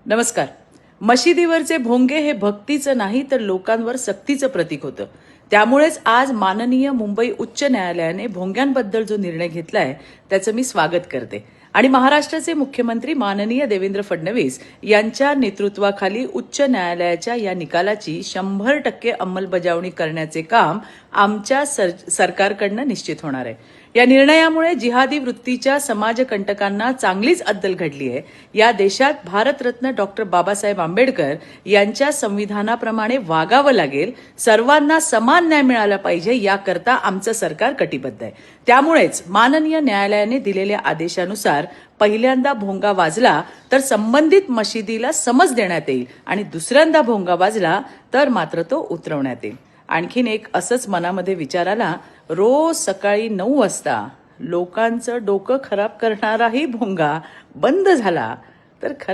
नमस्कार. मशिदीवरचे भोंगे हे भक्तीचं नाही तर लोकांवर सक्तीचं प्रतीक होतं. त्यामुळेच आज माननीय मुंबई उच्च न्यायालयाने भोंग्यांबद्दल जो निर्णय घेतलाय त्याचं मी स्वागत करते. आणि महाराष्ट्राचे मुख्यमंत्री माननीय देवेंद्र फडणवीस यांच्या नेतृत्वाखाली उच्च न्यायालयाच्या या निकालाची 100% अंमलबजावणी करण्याचे काम आमच्या सरकारकडनं निश्चित होणार आहे. या निर्णयामुळे जिहादी वृत्तीच्या समाजकंटकांना चांगलीच अद्दल घडली आहे. या देशात भारतरत्न डॉक्टर बाबासाहेब आंबेडकर यांच्या संविधानाप्रमाणे वागावं लागेल, सर्वांना समान न्याय मिळाला पाहिजे याकरता आमचं सरकार कटिबद्ध आहे. त्यामुळेच माननीय न्यायालयाने दिलेल्या आदेशानुसार पहिल्यांदा भोंगा वाजला तर संबंधित मशिदीला समज देण्यात येईल आणि दुसऱ्यांदा भोंगा वाजला तर मात्र तो उतरवण्यात येईल. आणखीन एक असंच मनामध्ये विचार आला, रोज सकाळी 9 वाजता लोकांचं डोकं खराब करणाराही भोंगा बंद झाला तर खऱ्या